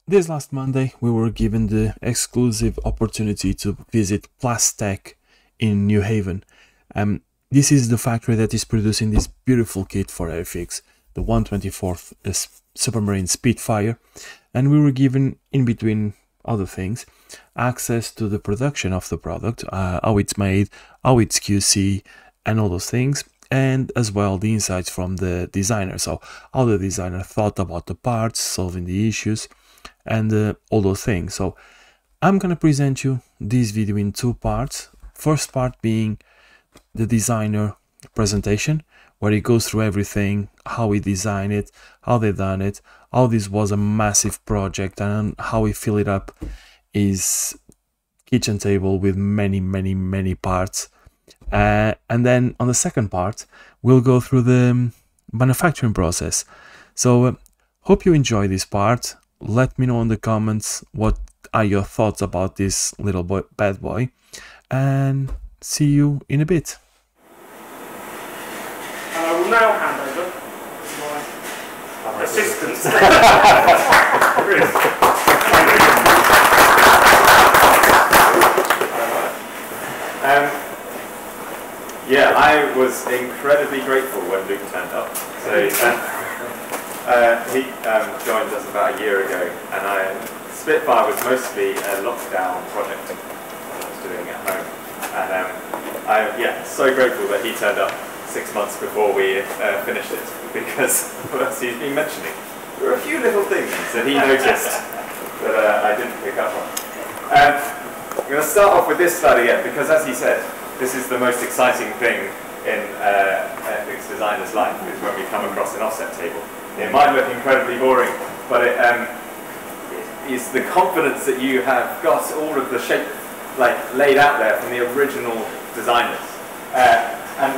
This last Monday, we were given the exclusive opportunity to visit Plastech in New Haven. This is the factory that is producing this beautiful kit for Airfix, the 124th Submarine Spitfire, and we were given, in between other things, access to the production of the product, how it's made, how it's QC, and all those things, and as well the insights from the designer, so how the designer thought about the parts, solving the issues, and all those things. So I'm gonna present you this video in two parts. First part being the designer presentation, where he goes through everything, how he designed it, how they done it, how this was a massive project, and how he filled it up his kitchen table with many parts. And then on the second part, we'll go through the manufacturing process. So hope you enjoy this part. Let me know in the comments what are your thoughts about this little bad boy, and see you in a bit. And I will now hand over to my assistant. Yeah, I was incredibly grateful when Luke turned up. So he joined us about a year ago, and Spitfire was mostly a lockdown project I was doing at home. And I'm so grateful that he turned up 6 months before we finished it, because as he's been mentioning, there were a few little things that he noticed that I didn't pick up on. I'm going to start off with this slide again, because as he said, this is the most exciting thing in Airfix designer's life, is when we come across an offset table. It might look incredibly boring, but it is the confidence that you have got all of the shape laid out there from the original designers. And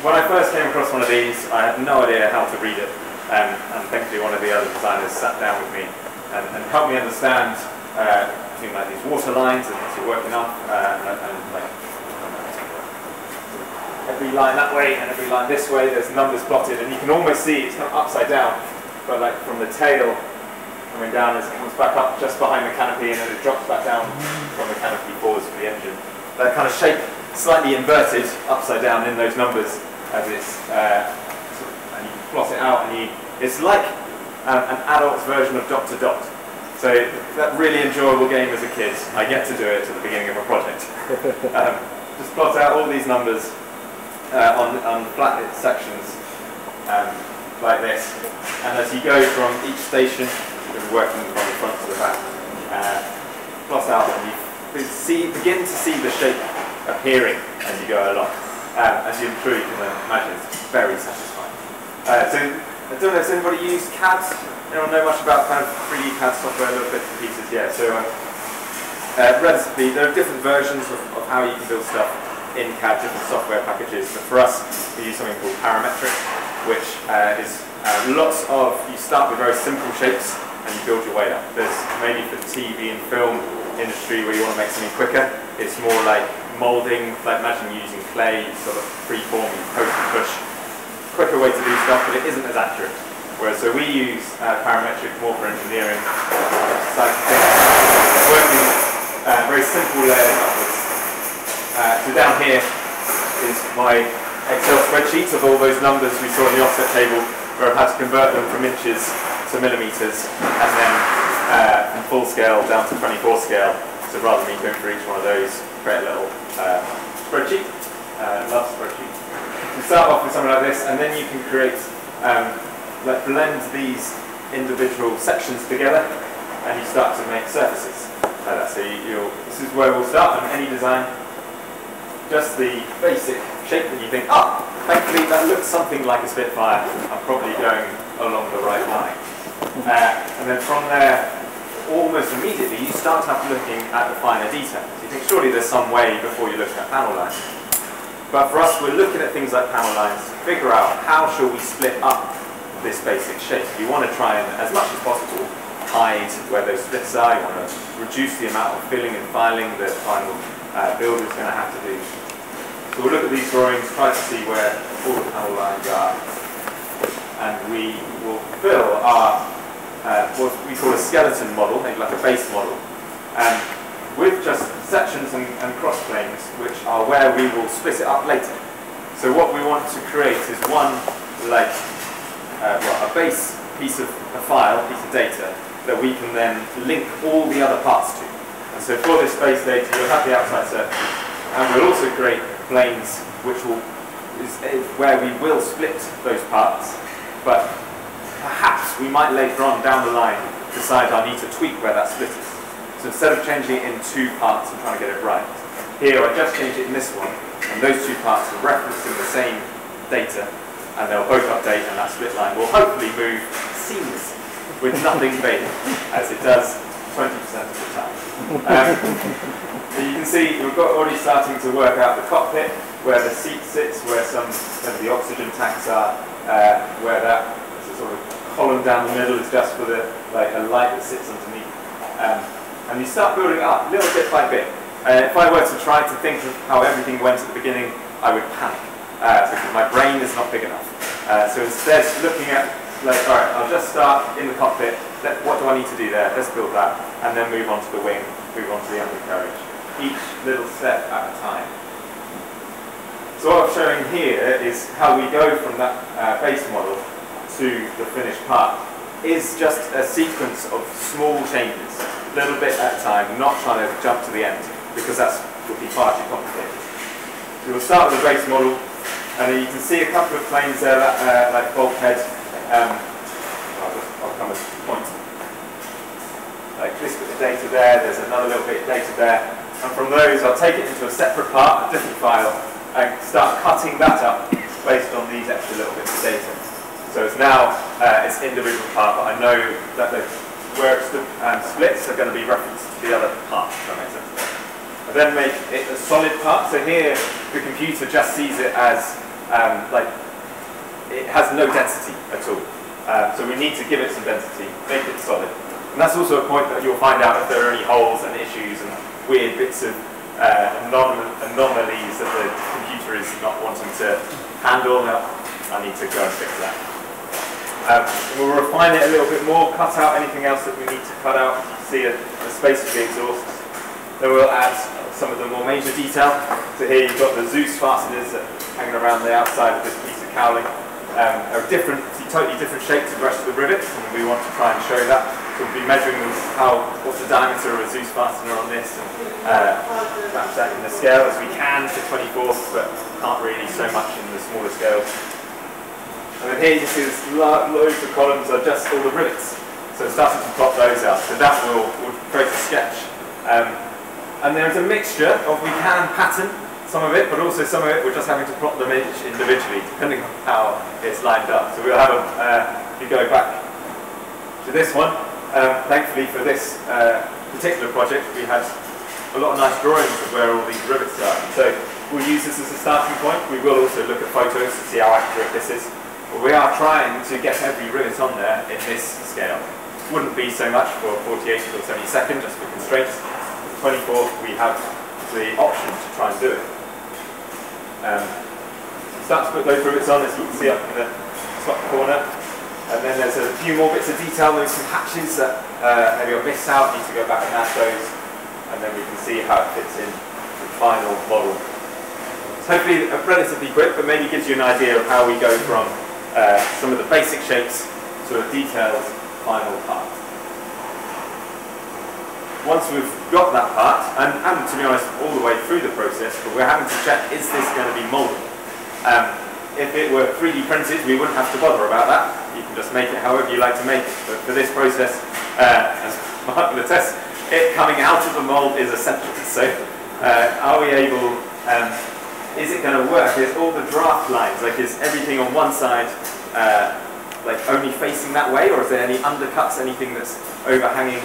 when I first came across one of these, I had no idea how to read it, and thankfully one of the other designers sat down with me and helped me understand things like these water lines and as you're working up, every line that way and every line this way, there's numbers plotted, and you can almost see it's kind of upside down, but like from the tail coming down as it comes back up just behind the canopy, and then it drops back down from the canopy forwards for the engine. That kind of shape, slightly inverted, upside down in those numbers as it's, and you plot it out, and it's like an adult's version of dot to dot. So that really enjoyable game as a kid, I get to do it at the beginning of a project. Just plot out all these numbers on flat sections like this, and as you go from each station, you're working from the front to the back, plot out, and you begin to see the shape appearing as you go along. As you improve, you can imagine it's very satisfying. So I don't know, has anybody used CAD? Anyone know much about kind of 3D CAD software, little bits and pieces? Yeah, so relatively, there are different versions of how you can build stuff in CAD, different software packages, but for us we use something called parametric, which is lots of, you start with very simple shapes and you build your way up. There's maybe for the TV and film industry where you want to make something quicker, it's more like moulding, like imagine using clay, sort of free-form, you poke and push. Quicker way to do stuff, but it isn't as accurate. Whereas so we use parametric more for engineering, working very simple layers upwards. So down here is my Excel spreadsheet of all those numbers we saw in the offset table, where I've had to convert them from inches to millimeters, and then from full scale down to 24 scale. So rather than me going through each one of those, create a little spreadsheet. Love spreadsheet. You start off with something like this, and then you can create, blend these individual sections together, and you start to make surfaces like that. So this is where we'll start on any design. Just the basic shape that you think, thankfully that looks something like a Spitfire, I'm probably going along the right line. And then from there, almost immediately, you start looking at the finer details. You think, surely there's some way before you look at panel lines. But for us, we're looking at things like panel lines to figure out how shall we split up this basic shape. You want to try and, as much as possible, hide where those splits are. You want to reduce the amount of filling and filing that the final builder is going to have to do. So we'll look at these drawings, try to see where all the panel lines are, and we will fill our what we call a skeleton model, maybe like a base model, with just sections and cross planes, which are where we will split it up later. So what we want to create is one, like, a base piece of a file, piece of data, that we can then link all the other parts to. And so for this base data, you'll have the outside surface, and we'll also create planes which is where we will split those parts, but perhaps we might later on down the line decide I need to tweak where that split is. So instead of changing it in two parts and trying to get it right, here I just change it in this one, and those two parts are referencing the same data, and they'll both update, and that split line will hopefully move seamlessly with nothing fading, as it does 20% of the time. You can see we've got already starting to work out the cockpit, where the seat sits, where some of the oxygen tanks are, where that is a sort of column down the middle is just for the a light that sits underneath. And you start building it up little bit by bit. If I were to try to think of how everything went at the beginning, I would panic because my brain is not big enough. So instead, looking at all right, I'll just start in the cockpit. What do I need to do there? Let's build that, and then move on to the wing, move on to the undercarriage. Each little step at a time. So what I'm showing here is how we go from that base model to the finished part. Is just a sequence of small changes, a little bit at a time, not trying to jump to the end, because that would be far too complicated. So we'll start with the base model, and you can see a couple of planes there, like bulkhead. I'll come to the point. Like this bit of data there, there's another little bit of data there, and from those I'll take it into a separate part, a different file, and start cutting that up based on these extra little bits of data. So it's now its individual part, but I know that where it's splits are going to be referenced to the other part, if that makes sense. I then make it a solid part, so here the computer just sees it as it has no density at all. So we need to give it some density, make it solid. And that's also a point that you'll find out if there are any holes and issues and weird bits of anomalies that the computer is not wanting to handle. I need to go and fix that. We'll refine it a little bit more, cut out anything else that we need to cut out. You can see the space of the exhaust. Then we'll add some of the more major detail. So here you've got the Zeus fasteners hanging around the outside of this piece of cowling. Are different, totally different shape to the rest of the rivets, and we want to try and show that. So we'll be measuring what's the diameter of a Zeus fastener on this, and match that in the scale as we can to 24th, but can't really so much in the smaller scales. And then here you see this loads of columns are just all the rivets. So starting to plot those out. So that will create a sketch. And there's a mixture of, we can pattern some of it, but also some of it we're just having to plot them individually, depending on how it's lined up. So we'll have if you go back to this one, thankfully for this particular project, we had a lot of nice drawings of where all these rivets are. So we'll use this as a starting point. We will also look at photos to see how accurate this is. But we are trying to get every rivet on there in this scale. Wouldn't be so much for 48th or 72nd, just for constraints. For 24th, we have the option to try and do it. Start to put those rivets on, as you can see up in the top corner. And then there's a few more bits of detail, there's some hatches that maybe I've missed out, need to go back and add those. And then we can see how it fits in the final model. So hopefully relatively quick, but maybe gives you an idea of how we go from some of the basic shapes to a detailed final part. Once we've got that part, and to be honest, all the way through the process, but we're having to check, is this going to be moldable? If it were 3D printed, we wouldn't have to bother about that. You can just make it however you like to make it. But for this process, as Mark will attest, it coming out of the mold is essential. So are we able, is it going to work? Is all the draft lines, like is everything on one side like only facing that way, or is there any undercuts, anything that's overhanging?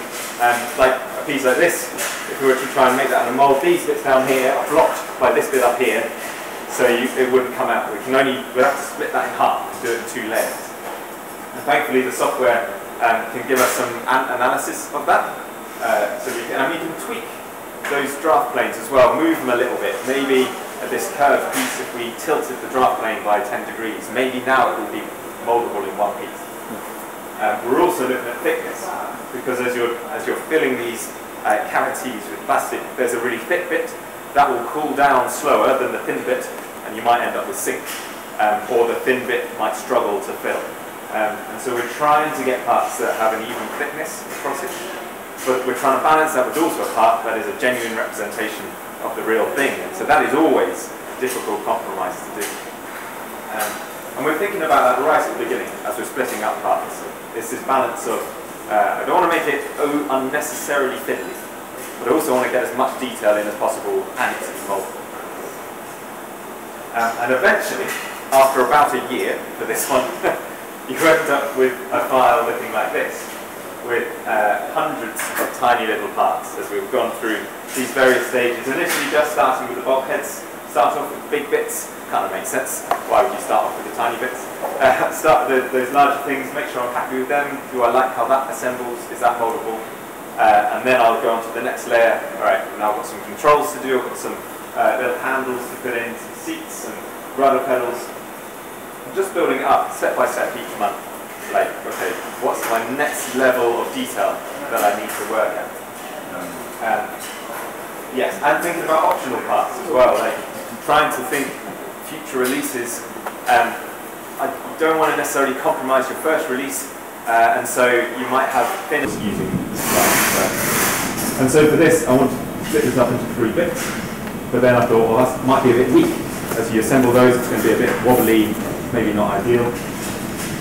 Like a piece like this, if we were to try and make that in a mold, these bits down here are blocked by this bit up here, so it wouldn't come out. We'd have to split that in half and do it in 2 layers. And thankfully the software can give us some analysis of that, so we can tweak those draft planes as well, move them a little bit. Maybe at this curved piece, if we tilted the draft plane by 10 degrees, maybe now it will be moldable in one piece. We're also looking at thickness, because as you're filling these cavities with plastic, there's a really thick bit that will cool down slower than the thin bit, and you might end up with sink, or the thin bit might struggle to fill. And so we're trying to get parts that have an even thickness across it, but we're trying to balance that with also a part that is a genuine representation of the real thing. And so that is always a difficult compromise to do. And we're thinking about that right at the beginning as we're splitting up parts. It's this balance of, I don't want to make it unnecessarily fiddly, but I also want to get as much detail in as possible and it's moldable. And eventually, after about a year for this one, you end up with a file looking like this, with hundreds of tiny little parts as we've gone through these various stages. Initially just starting with the bulkheads, start off with big bits, kind of makes sense. Why would you start off with the tiny bits? Start with those larger things, make sure I'm happy with them. Do I like how that assembles? Is that moldable? And then I'll go on to the next layer. Alright, now I've got some controls to do, I've got some little handles to put in, some seats and rudder pedals. I'm just building it up step by step each month. Like, okay, what's my next level of detail that I need to work at? Yes, and thinking about optional parts as well, like trying to think future releases. I don't want to necessarily compromise your first release, and so you might have finished using this line. And so for this, I want to split this up into 3 bits, but then I thought, well, that might be a bit weak. As you assemble those, it's going to be a bit wobbly, maybe not ideal.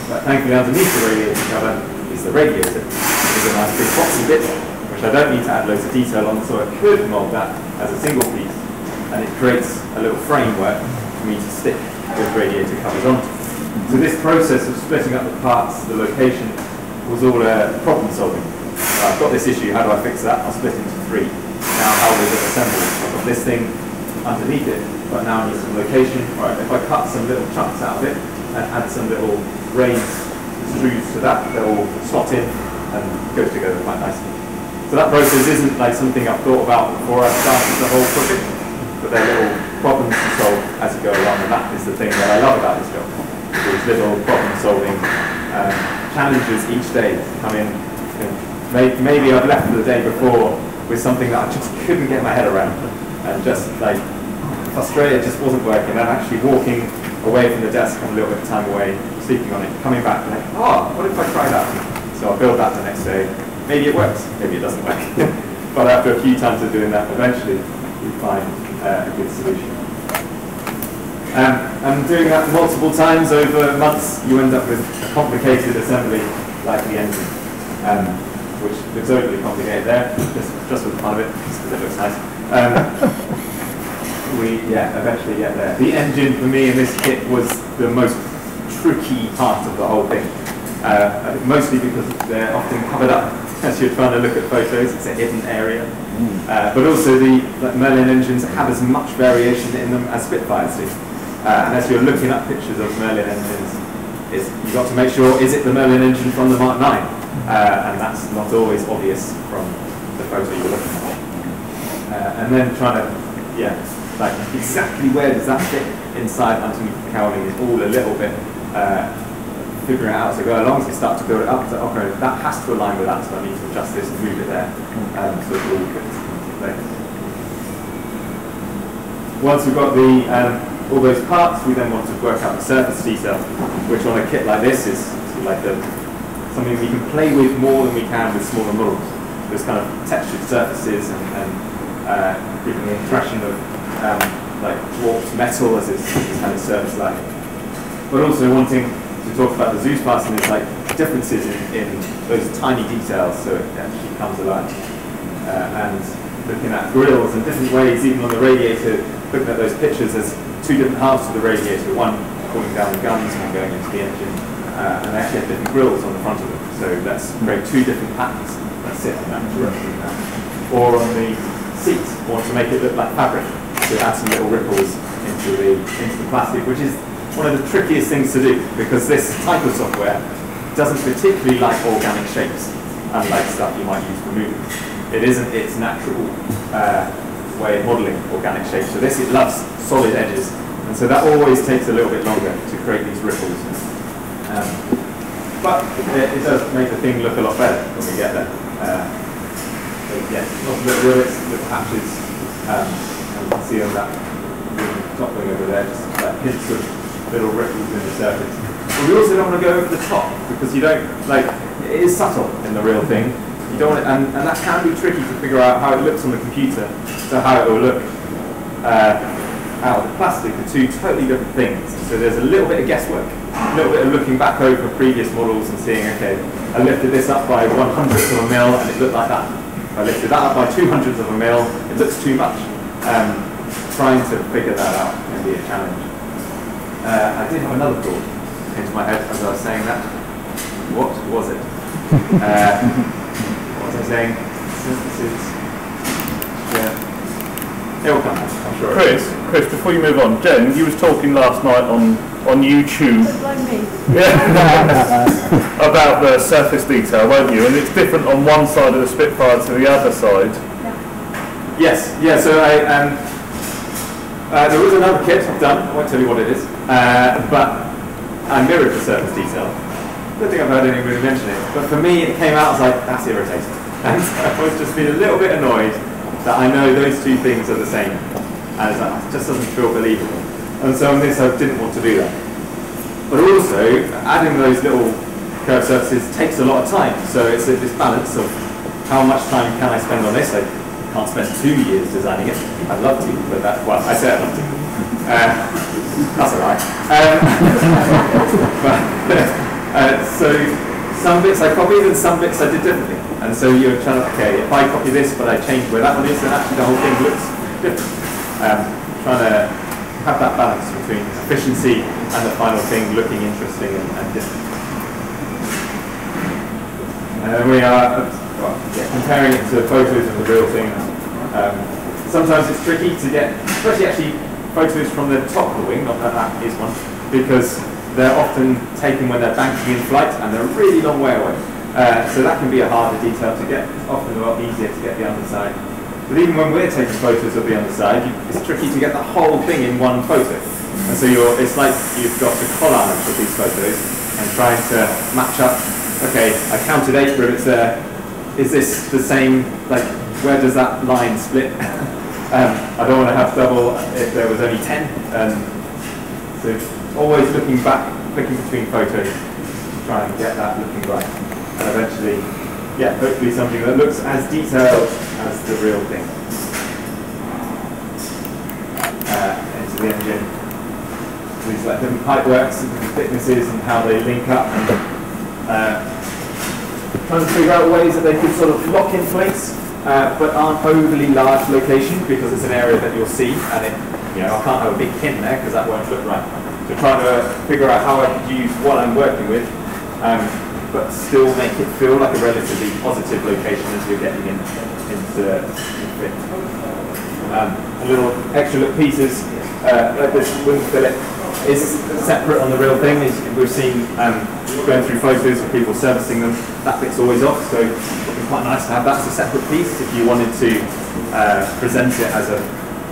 But thankfully underneath the radiator cover is the radiator. It's a nice big boxy bit, which I don't need to add loads of detail on, so I could mould that as a single piece, and it creates a little framework for me to stick those radiator covers onto. So this process of splitting up the parts, the location, was all problem solving. I've got this issue, how do I fix that? I'll split it into 3. Now how will it assemble? I've got this thing underneath it, but now I need some location. Right, if I cut some little chunks out of it and add some little raised screws to that, they'll slot in and go together quite nicely. So that process isn't like something I've thought about before I started the whole project, but they're little problems to solve as you go along, and that is the thing that I love about this job. These little problem solving challenges each day come in. Maybe I've left the day before with something that I just couldn't get my head around, and just like frustrated, just wasn't working, and actually walking away from the desk, I'm a little bit of time away, sleeping on it, coming back and like, oh, what if I try that? So I'll build that the next day. Maybe it works, maybe it doesn't work. But after a few times of doing that, eventually you find a good solution. And doing that multiple times over months, you end up with a complicated assembly like the engine, which looks overly complicated there, just for the fun of it, just because it looks nice. We eventually get there. The engine for me in this kit was the most tricky part of the whole thing. I think mostly because they're often covered up as you're trying to look at photos. It's a hidden area. But also the Merlin engines have as much variation in them as Spitfires do. And as you're looking at pictures of Merlin engines, you've got to make sure, is it the Merlin engine from the Mark 9? And that's not always obvious from the photo you're looking at. And then trying to, like exactly where does that fit inside underneath the cowling is all a little bit figuring out as I go along. So you start to build it up, so okay, that has to align with that, so I need to adjust this and move it there. So it's all fits into place. Once we've got all those parts, we then want to work out the surface detail, which on a kit like this is sort of like something we can play with more than we can with smaller models. Those kind of textured surfaces and giving the impression of like warped metal as it's had its surface like. But also wanting to talk about the Zeus parts and there's like differences in those tiny details, so it actually comes alive. And looking at grills and different ways, even on the radiator, looking at those pictures, there's 2 different halves to the radiator, one cooling down the guns, one going into the engine, and they actually have different grills on the front of them. So let's create 2 different patterns that sit on that to represent that. Or on the seat, want to make it look like fabric. To add some little ripples into the plastic, which is one of the trickiest things to do because this type of software doesn't particularly like organic shapes, unlike stuff you might use for moving. It isn't its natural way of modelling organic shapes. So it loves solid edges, and so that always takes a little bit longer to create these ripples. but it does make the thing look a lot better when we get there. So yeah, lots of little rivets, little hatches, and you can see on that top thing over there, just like hints of little ripples in the surface. But we also don't want to go over the top, because you don't, like, it is subtle in the real thing. You don't want it, and that can be tricky to figure out how it looks on the computer, so how it will look out of the plastic are two totally different things. So there's a little bit of guesswork, a little bit of looking back over previous models and seeing, okay, I lifted this up by 1/100th of a mil and it looked like that. If I lifted that up by 2/100th of a mil, it looks too much. Trying to figure that out can be a challenge. I did have another thought into my head as I was saying that. What was it? What was I saying? Synthesis. Yeah. It'll come, I'm sure. Chris, before you move on, Jen, you was talking last night on YouTube about the surface detail, weren't you? And it's different on one side of the Spitfire to the other side. Yes, yeah, so there was another kit I've done, I won't tell you what it is, but I mirrored the surface detail. I don't think I've heard anybody mention it, but for me it came out as like, that's irritating. And I was just being a little bit annoyed that I know those two things are the same, and it's like, it just doesn't feel believable. And so on this I didn't want to do that. But also, adding those little curved surfaces takes a lot of time, so it's this balance of how much time can I spend on this. I can't spend 2 years designing it. I'd love to, but well, I say I'd love to. That's alright. So some bits I copied and some bits I did differently. And so you're trying to, okay, if I copy this but I change where that one is, then actually the whole thing looks different. Trying to have that balance between efficiency and the final thing looking interesting and different. We are comparing it to photos of the real thing. Sometimes it's tricky to get, especially actually photos from the top of the wing, not that that is one, because they're often taken when they're banking in flight and they're a really long way away. So that can be a harder detail to get. It's often a lot easier to get the underside. But even when we're taking photos of the underside, it's tricky to get the whole thing in one photo. And so it's like you've got a collage of these photos and trying to match up, okay, I counted 8 rivets there. Is this the same, like, where does that line split? I don't want to have double if there was only 10. So always looking back, looking between photos to try and get that looking right. And eventually, yeah, hopefully something that looks as detailed as the real thing. Into the engine. These like different pipeworks and different thicknesses and how they link up. And, trying to figure out ways that they could sort of lock in place, but aren't overly large location because it's an area that you'll see, and it, I can't have a big pin there because that won't look right. So trying to figure out how I could use what I'm working with, but still make it feel like a relatively positive location as you're getting into it. A little extra little pieces, like this wing fillet is separate on the real thing. We've seen going through photos of people servicing them, that bit's always off, so it would be quite nice to have that as a separate piece if you wanted to present it as an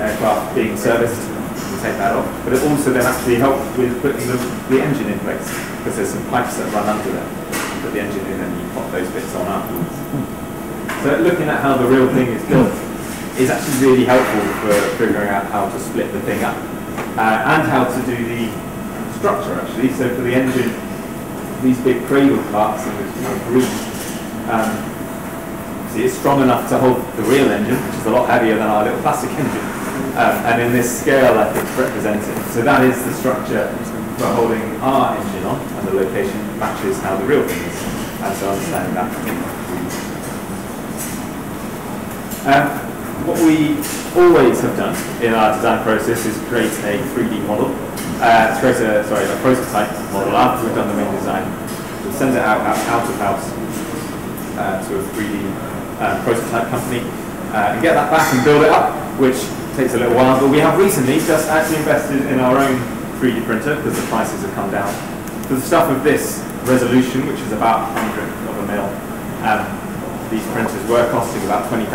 aircraft being serviced. You take that off, but it also then actually helps with putting the engine in place because there's some pipes that run under there. You put the engine in and you pop those bits on afterwards. So looking at how the real thing is built is actually really helpful for figuring out how to split the thing up and how to do the structure actually. So for the engine, these big cradle parts and this green, see, it's strong enough to hold the real engine, which is a lot heavier than our little plastic engine. And in this scale, I think it's represented. So that is the structure for holding our engine on, and the location matches how the real thing is. And so understanding that. What we always have done in our design process is create a 3D model. Create a prototype model after we've done the main design. We'll send it out of house to a 3D prototype company and get that back and build it up, which takes a little while, but we have recently just actually invested in our own 3D printer because the prices have come down. For the stuff of this resolution, which is about 100th of a mil, these printers were costing about 20,000,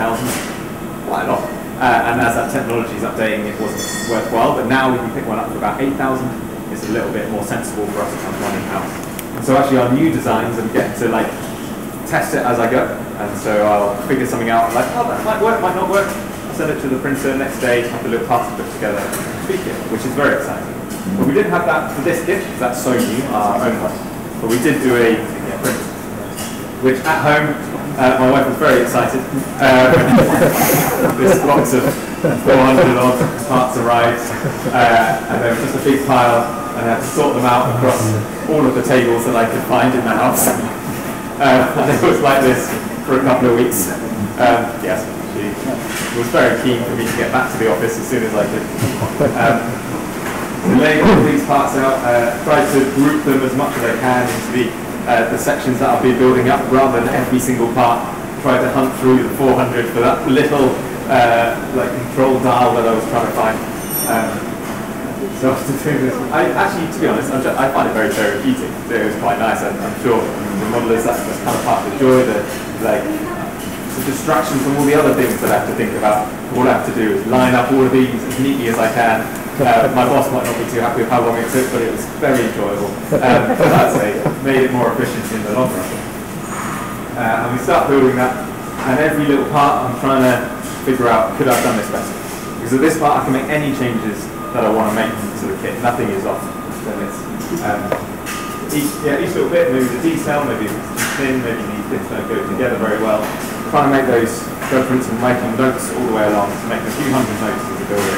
quite a lot. And as that technology is updating, it wasn't worthwhile, but now we can pick one up for about 8,000. It's a little bit more sensible for us to have one in-house. So actually our new designs, I'm getting to like test it as I go, and so I'll figure something out, like, oh, that might work, might not work. I'll send it to the printer next day, have the little parts put together, tweak it, which is very exciting. But we didn't have that for this kit, because that's so new, our own one. But we did do a print, which at home, my wife was very excited. This box of 400 odd parts arrived, and there was just a big pile, and I had to sort them out across all of the tables that I could find in the house. And it was like this for a couple of weeks. Yes, she was very keen for me to get back to the office as soon as I could. Laying all of these parts out, tried to group them as much as I can into the sections that I'll be building up, rather than every single part. Tried to hunt through the 400 for that little like control dial that I was trying to find. So after doing this, actually, to be honest, I find it very therapeutic. So it was quite nice. I'm sure the modelers, that's kind of part of the joy, the distraction from all the other things that I have to think about. All I have to do is line up all of these as neatly as I can. My boss might not be too happy with how long it took, but it was very enjoyable. I'd say made it more efficient in the long run. And we start building that, and every little part I'm trying to figure out, could I have done this better? Because at this part I can make any changes that I want to make to the kit. Nothing is off. Then it's each little bit, maybe the detail, maybe it's too thin, maybe these bits don't go together very well. Trying to make those judgments and making notes all the way along, to make a few hundred notes as a builder.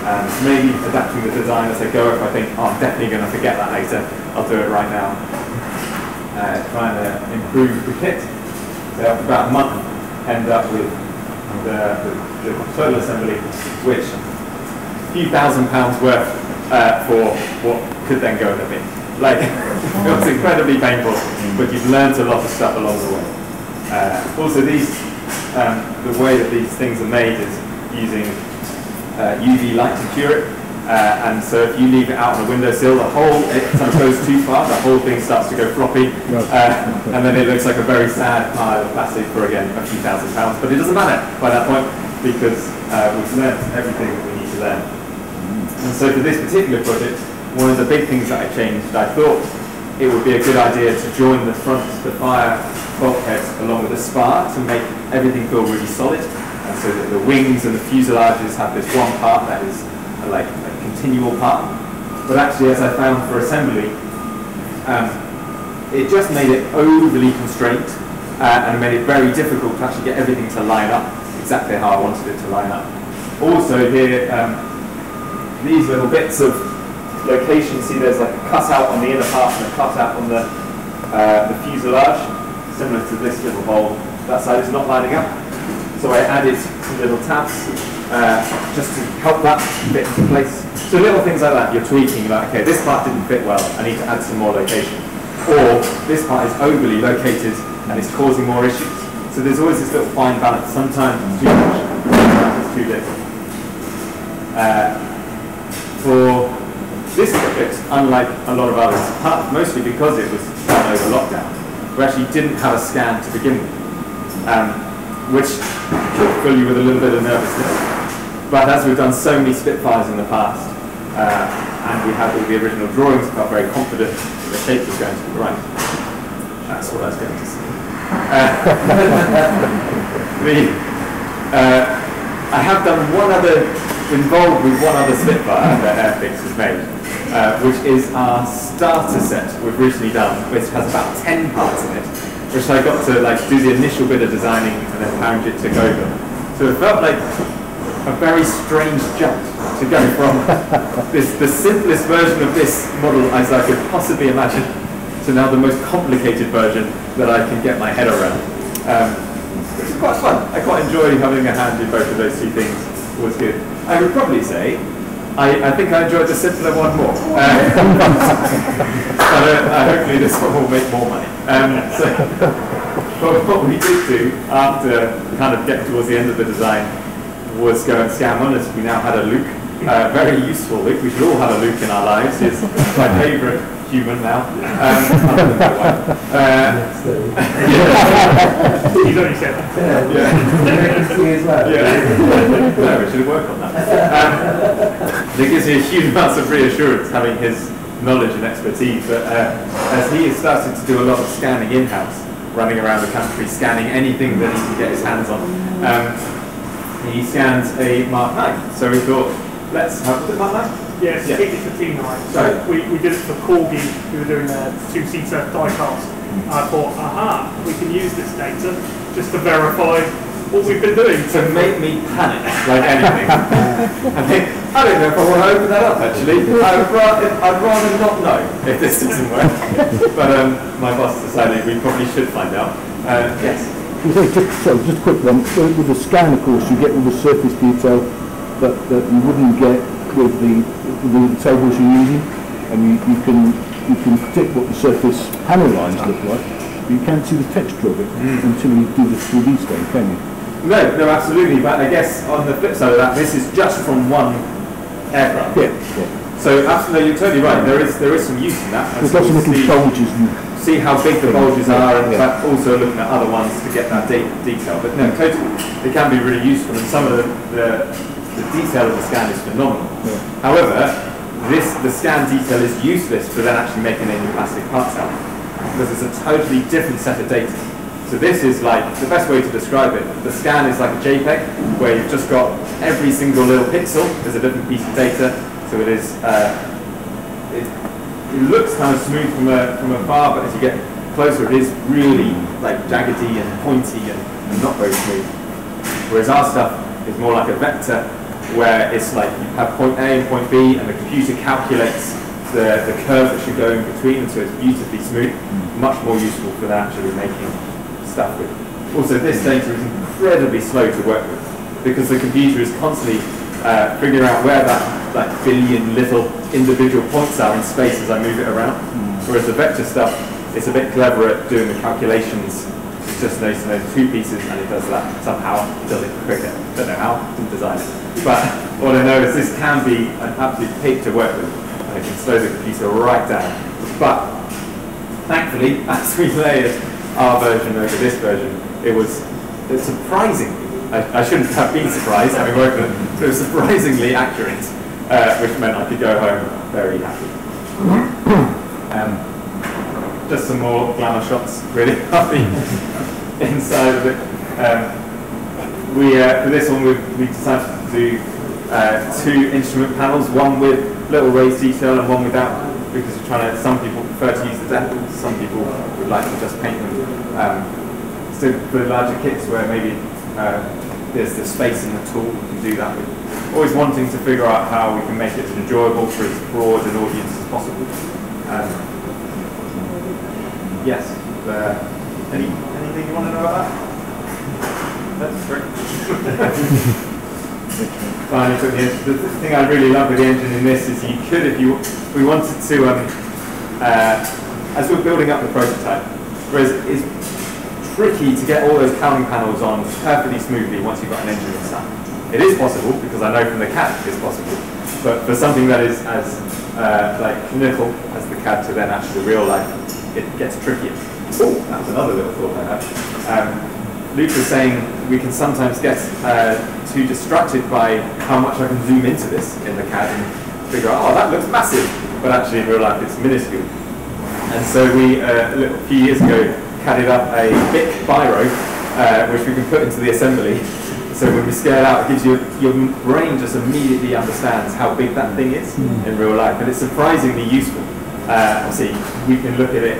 And maybe adapting the design as I go. If I think, oh, I'm definitely going to forget that later, I'll do it right now. Trying to improve the kit. So after about a month, end up with the total assembly, which a few £1,000s worth for what could then go in the bin. Like, it was incredibly painful, but you've learned a lot of stuff along the way. Also, these the way that these things are made is using UV light to cure it. And so if you leave it out on a windowsill, it kind of goes too far, the whole thing starts to go floppy, and then it looks like a very sad pile of plastic for, again, a few £1,000s. But it doesn't matter by that point, because we've learned everything that we need to learn. And so for this particular project, one of the big things that I changed, I thought it would be a good idea to join the front Spitfire bulkheads along with the spar to make everything feel really solid. And so that the wings and the fuselages have this one part that is like a continual part. But actually, as I found for assembly, it just made it overly constrained and made it very difficult to actually get everything to line up exactly how I wanted it to line up. Also here, these little bits of location, see there's like a cutout on the inner part and a cutout on the fuselage, similar to this little hole. That side is not lining up. So I added some little tabs just to help that fit into place. So little things like that, you're tweaking, like, okay, this part didn't fit well, I need to add some more location. Or this part is overly located and it's causing more issues. So there's always this little fine balance. Sometimes it's too much, sometimes it's too little. For this project, unlike a lot of others, mostly because it was done over lockdown, we actually didn't have a scan to begin with, which could fill you with a little bit of nervousness. But as we've done so many Spitfires in the past, and we had all the original drawings, I felt very confident that the shape was going to be right. That's what I was going to say. I have done involved with one other Spitfire that Airfix has made, which is our starter set we've recently done, which has about 10 parts in it, which I got to do the initial bit of designing and then pound it to go over. So it felt like a very strange jump to go from the simplest version of this model as I could possibly imagine to now the most complicated version that I can get my head around. Which is quite fun. I quite enjoy having a hand in both of those two things. It was good. I would probably say I think I enjoyed the simpler one more. Hopefully this one will make more money. But what we did do after kind of getting towards the end of the design was go and scan one, as we now had a Luke. Very useful Luke. We should all have a Luke in our lives. He's my favourite human now. Other than my wife. He's only said that. No, we should work on that. It gives me a huge amount of reassurance having his knowledge and expertise, but as he has started to do a lot of scanning in-house, running around the country, scanning anything that he can get his hands on, he scans a Mark 9. So we thought, let's have a Mark 9? Yes, yeah. It's a T9. So we did it for Corgi, who were doing a two-seater die-cast. I thought, aha, we can use this data just to verify what we've been doing. To make me panic like anything. I think, I don't know if I want to open that up actually. I'd rather not know if this doesn't work. But my boss decided we probably should find out. Yes? Just a quick one. With the scan, of course, you get all the surface detail that you wouldn't get with the tables you're using. And you can predict what the surface panel lines look like, but you can't see the texture of it until you do the 3D scan, can you? No, absolutely. But I guess on the flip side of that, this is just from one aircraft. Yeah. So absolutely, you're totally right. There is some use in that. There's lots of little bulges. See how big the bulges are, and but also looking at other ones to get that detail. But no, totally, it can be really useful, and some of the detail of the scan is phenomenal. Yeah. However, the scan detail is useless for then actually making any plastic parts out, because it's a totally different set of data. So this is like, the best way to describe it, the scan is like a JPEG, where you've just got every single little pixel is a different piece of data. So it is, it looks kind of smooth from afar, but as you get closer, it is really like jaggedy and pointy and not very smooth. Whereas our stuff is more like a vector, where it's like you have point A and point B, and the computer calculates the curve that should go in between, and so it's beautifully smooth, much more useful for actually making stuff with. Also, this data is incredibly slow to work with, because the computer is constantly figuring out where that like billion little individual points are in space as I move it around. Whereas the vector stuff, it's a bit clever at doing the calculations. It just knows those two pieces, and it does that somehow. It does it quicker. Don't know how. Didn't design it. But all I know is this can be an absolute pig to work with, and it can slow the computer right down. But thankfully, as we layered our version over this version, it's surprising. I shouldn't have been surprised having worked with it, but it was surprisingly accurate, which meant I could go home very happy. Just some more glamour shots, really, of the inside of it. For this one, we decided to do 2 instrument panels, one with little raised detail and one without, because we're trying to, some people prefer to use the decals, some people would like to just paint them. So for larger kits where maybe there's the space in the tool, we can do that. We're always wanting to figure out how we can make it as enjoyable for as broad an audience as possible. Yes, anything you want to know about that? That's great. Finally, the thing I really love with the engine in this is you could, if we wanted to, as we're building up the prototype, whereas it's tricky to get all those cowling panels on perfectly smoothly once you've got an engine installed. It is possible, because I know from the CAD it's possible, but for something that is as like clinical as the CAD to then actually real life, it gets trickier. Oh, that was another little thought I had. Luke was saying we can sometimes get too distracted by how much I can zoom into this in the CAD and figure out, oh, that looks massive, but actually in real life it's minuscule. And so we, a few years ago, CAD'd up a Bic biro, which we can put into the assembly. So when we scale out, it gives you, your brain just immediately understands how big that thing is in real life, and it's surprisingly useful. Obviously, we can look at it,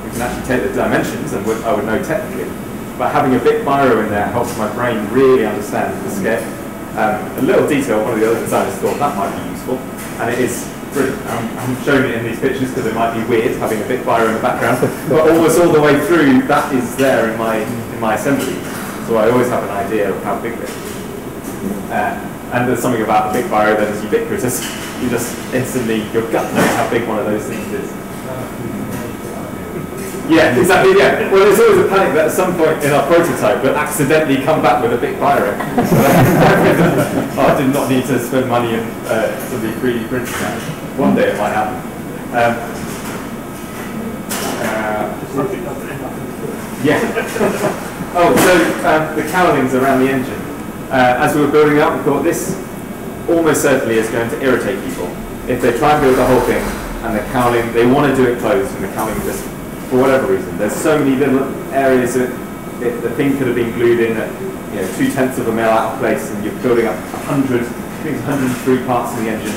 we can actually take the dimensions, and I would know technically. But having a Bic biro in there helps my brain really understand the scale. A little detail, one of the other designers thought that might be useful, and it is brilliant. I'm showing it in these pictures because it might be weird having a Bic biro in the background, but almost all the way through, that is there in my assembly. So I always have an idea of how big it is. And there's something about the Bic biro that is ubiquitous. You just instantly, your gut knows how big one of those things is. Yeah, exactly, yeah. Well, there's always a panic that at some point in our prototype we'll accidentally come back with a Bic biro. I did not need to spend money in to be 3D printing that. One day it might happen. Yeah. Oh, so the cowlings around the engine. As we were building up, we thought this almost certainly is going to irritate people. If they try and build the whole thing, and the cowling, they want to do it closed, and the cowling just, for whatever reason, there's so many little areas that the thing could have been glued in at 2/10 of a mil out of place, and you're building up 103 parts in the engine.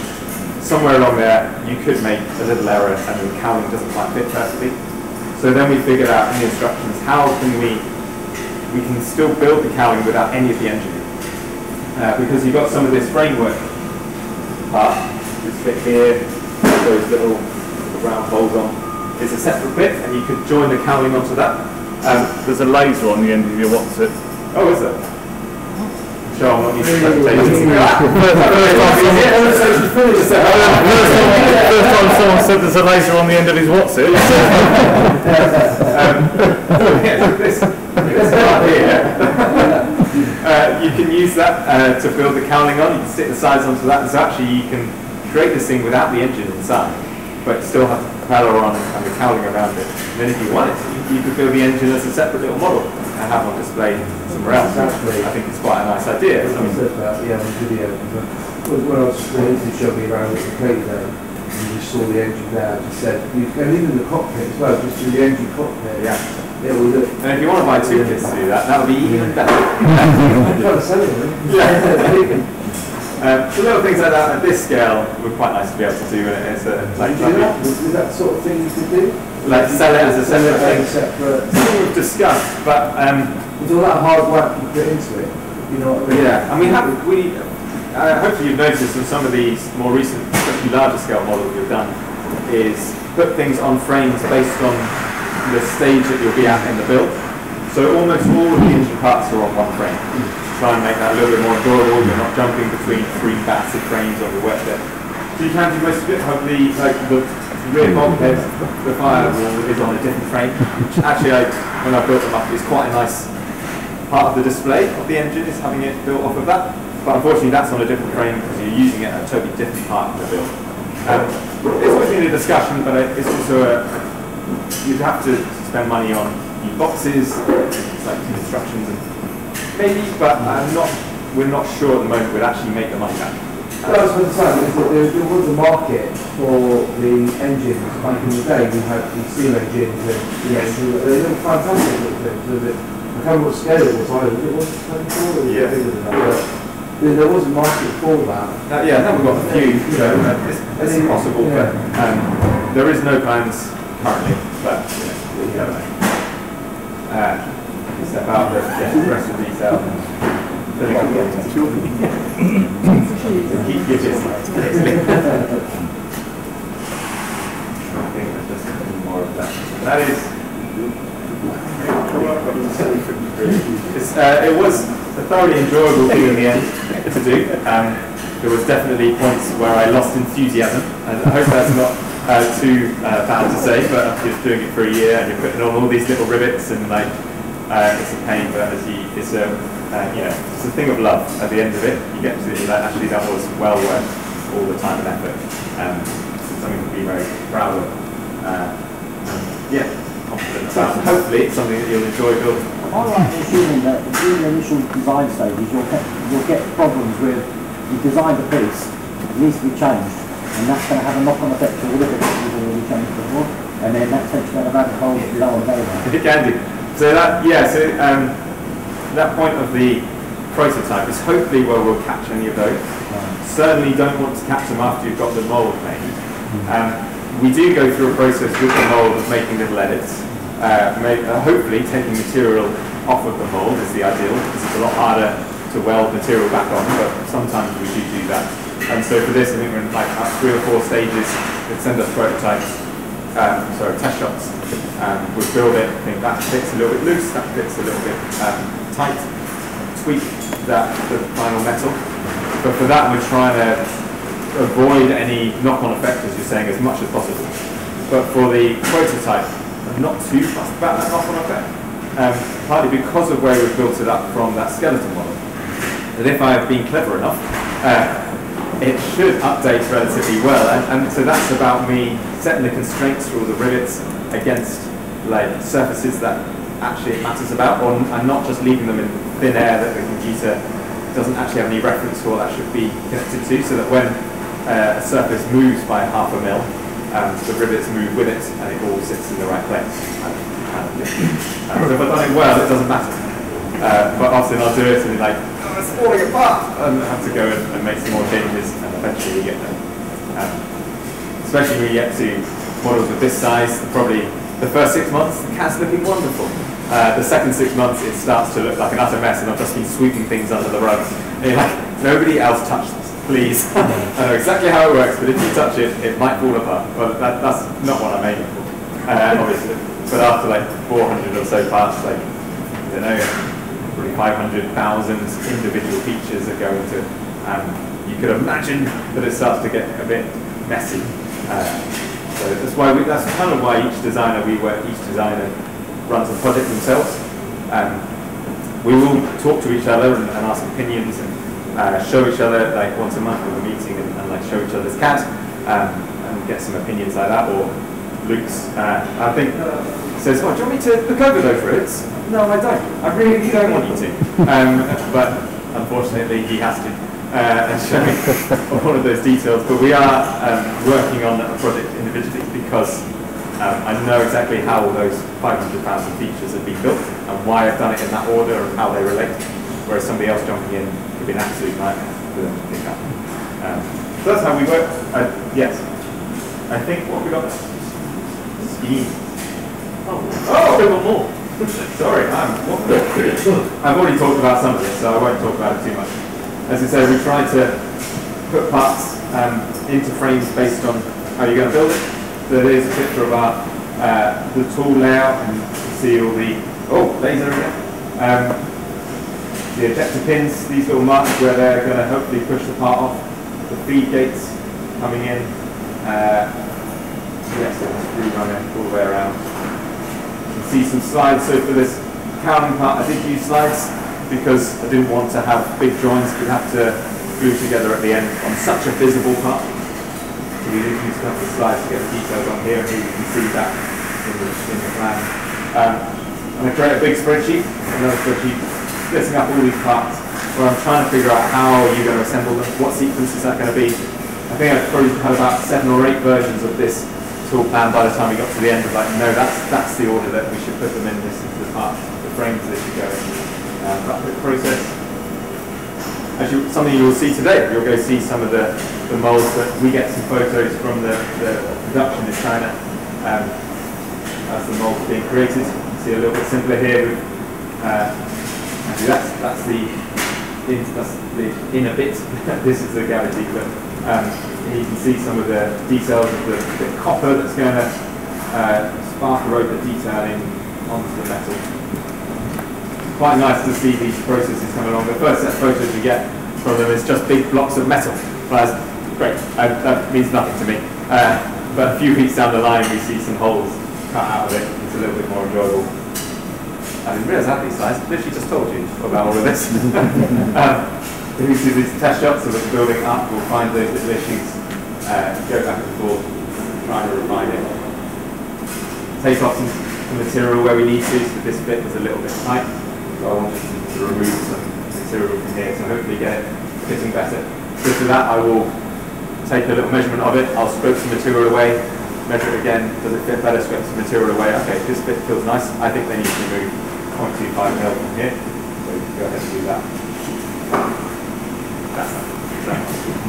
Somewhere along there, you could make a little error, and the cowling doesn't quite fit perfectly. So then we figured out in the instructions how can we can still build the cowling without any of the engine. Because you've got some of this framework part, this bit here, those little round holes on, is a separate bit, and you could join the cowling onto that. There's a laser on the end of your what's it? Oh, is there? Sure, I'm not used to presentations. First time someone said there's a laser on the end of his what's it? This part here. You can use that to build the cowling on. You can stick the sides onto that. So actually you can create this thing without the engine inside, but still have the propeller on and the cowling around it. And then if you wanted to, you could build the engine as a separate little model and have on display somewhere else. Exactly. I think it's quite a nice idea. I said that, yeah, on the video. When I was showing me around with the plate there, and you just saw the engine there, just said, you can even the cockpit as well, just do the engine cockpit. Yeah. Yeah, we'll do it. And if you want to buy two kits to do that, that would be even better. I'm trying to sell it, really. Yeah. So little things like that at this scale were quite nice to be able to do, and it's a like Would you do that? Is that sort of thing you could do? like sell it as a separate thing. Separate. Something we've discussed, but With all that hard work you put into it, you know what I mean? yeah, and hopefully you've noticed in some of these more recent, especially larger scale models we've done, is put things on frames based on the stage that you'll be at in the build. So almost all of the engine parts are on one frame. Try and make that a little bit more enjoyable. You're not jumping between three massive frames on your workbed. So you can do most of it. Hopefully, like the rear bulkhead, the firewall is on a different frame. Which actually, when I built them up, is quite a nice part of the display of the engine, is having it built off of that. But unfortunately, that's on a different frame because you're using it at a totally different part of the build. It's always been a discussion, but it's also you'd have to spend money on new boxes, like instructions, and maybe, but we're not sure at the moment we'd actually make the money back. What I was going to say is that there was a market for the engines back in the day. We had the steam engines and they looked fantastic. I can't remember what scale it was either. It was 24 or Yeah. bigger than that. But there was a market for that. Yeah, then we've got a few. It's possible, but there is no plans currently. But you never know. Step out the rest of the detail. Keep your business. I think there's just more of that. That is. It was a thoroughly enjoyable thing in the end to do. There was definitely points where I lost enthusiasm, and I hope that's not too bad to say. But after you're doing it for a year and you're putting on all these little rivets and like it's a pain, but it's a thing of love. At the end of it, you get to actually that was well worth all the time and effort. Something to be very proud of. Confident about. Hopefully, it's something that you'll enjoy building. Am I right in assuming that during the initial design stages you'll get problems with you design the piece, it needs to be changed, and that's going to have a knock-on effect to all of it that you've already changed before, and then that takes you out of that whole lower layer. It can do. So that point of the prototype is hopefully where we'll catch any of those. Certainly don't want to catch them after you've got the mould made. We do go through a process with the mould of making little edits. Hopefully taking material off of the mould is the ideal, because it's a lot harder to weld material back on, but sometimes we do that. And so for this, I think we're in like 3 or 4 stages. We'd send us prototypes, test shots. We'll build it, think that fits a little bit loose, that fits a little bit tight, tweak the final metal. But for that, we're trying to avoid any knock-on effect, as you're saying, as much as possible. But for the prototype, I'm not too fussed about that knock-on effect, partly because of where we've built it up from that skeleton model. And if I have been clever enough, it should update relatively well. And so that's about me setting the constraints for all the rivets against like surfaces that actually it matters about, and not just leaving them in thin air that the computer doesn't actually have any reference for what that should be connected to, so that when a surface moves by 0.5 mil, the rivets move with it and it all sits in the right place. So if I've done it well, it doesn't matter. But often I'll do it and be like, oh, it's falling apart, and I have to go and make some more changes, and eventually we get there. Especially when you get to models of this size, probably the first 6 months, the cat's looking wonderful. The second 6 months, it starts to look like an utter mess, and I've just been sweeping things under the rug. And you're like, nobody else touch this, please. I know exactly how it works, but if you touch it, it might fall apart. Well, that's not what I'm aiming for, obviously. But after like 400 or so parts, like, I don't know, probably 500,000 individual features that go into it, you could imagine that it starts to get a bit messy. So that's kind of why each designer runs a project themselves. We will talk to each other and ask opinions and show each other like once a month with a meeting and like show each other's CAD and get some opinions like that. Or Luke's, I think, says, "Oh, do you want me to look over those roads?" No, I don't. I really don't want you to. But unfortunately, he has to. And show me all of those details. But we are working on a project individually because I know exactly how all those 500,000 features have been built and why I've done it in that order and how they relate. Whereas somebody else jumping in could be an absolute nightmare for them to pick up. So that's how we work. Yes. I think what we got scheme. Oh, we've got more. Sorry, I've already talked about some of this, so I won't talk about it too much. As I say, we try to put parts into frames based on how you're going to build it. So there's a picture of the tool layout, and you can see all the laser again. The ejector pins, these little marks where they're going to hopefully push the part off. The feed gates coming in. Yes, the screw runner all the way around. You can see some slides. So for this cowling part, I did use slides because I didn't want to have big joints we have to glue together at the end on such a visible part. So we did use a couple of slides to get the details on here, and here you can see that in the plan. I'm going to create a big spreadsheet, another spreadsheet, splitting up all these parts, where I'm trying to figure out how you're going to assemble them, what sequence is that going to be. I think I've probably had about 7 or 8 versions of this tool plan by the time we got to the end of like, no, that's the order that we should put them in, this is the parts, the frames that should go in. That quick process. Something you will see today, you'll go see some of the molds that we get some photos from the production in China as the molds being created. You can see a little bit simpler here. That's the inner bit. This is the gravity, but you can see some of the details of the copper that's going to spark a rope detailing onto the metal. Quite nice to see these processes come along. The first set of photos we get from them is just big blocks of metal. Well, that's great. That means nothing to me. But a few weeks down the line, we see some holes cut out of it. It's a little bit more enjoyable. I didn't realise I had these slides. I literally just told you about all of this. If you see these test shots of the building up, we'll find those little issues, go back and forth, try to refine it. Take off some material where we need to, so this bit is a little bit tight. So I wanted to remove some material from here, so hopefully get it fitting better. So for that I will take a little measurement of it, I'll scrape some material away, measure it again, does it fit better, scrape some material away, okay, this bit feels nice, I think they need to remove 0.25 mil from here, so we can go ahead and do that. That's that.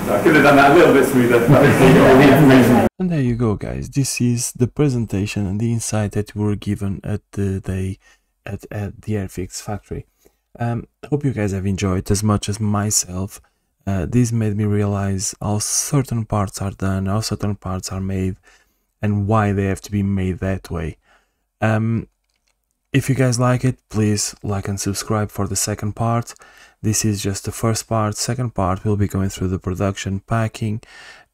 So I could have done that a little bit smoother, but hopefully you got all the information. And there you go, guys. This is the presentation and the insight that we were given at the day at the Airfix factory. Hope you guys have enjoyed as much as myself. This made me realize how certain parts are done, how certain parts are made, and why they have to be made that way. If you guys like it, please like and subscribe for the second part. This is just the first part. Second part will be going through the production, packing,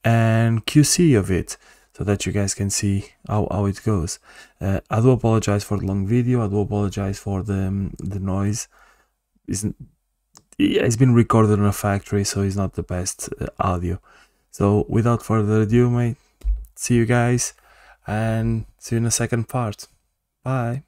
and QC of it, so that you guys can see how it goes. I do apologize for the long video. I do apologize for the noise. It's been recorded in a factory, so it's not the best audio. So without further ado, mate, see you guys and see you in the second part. Bye.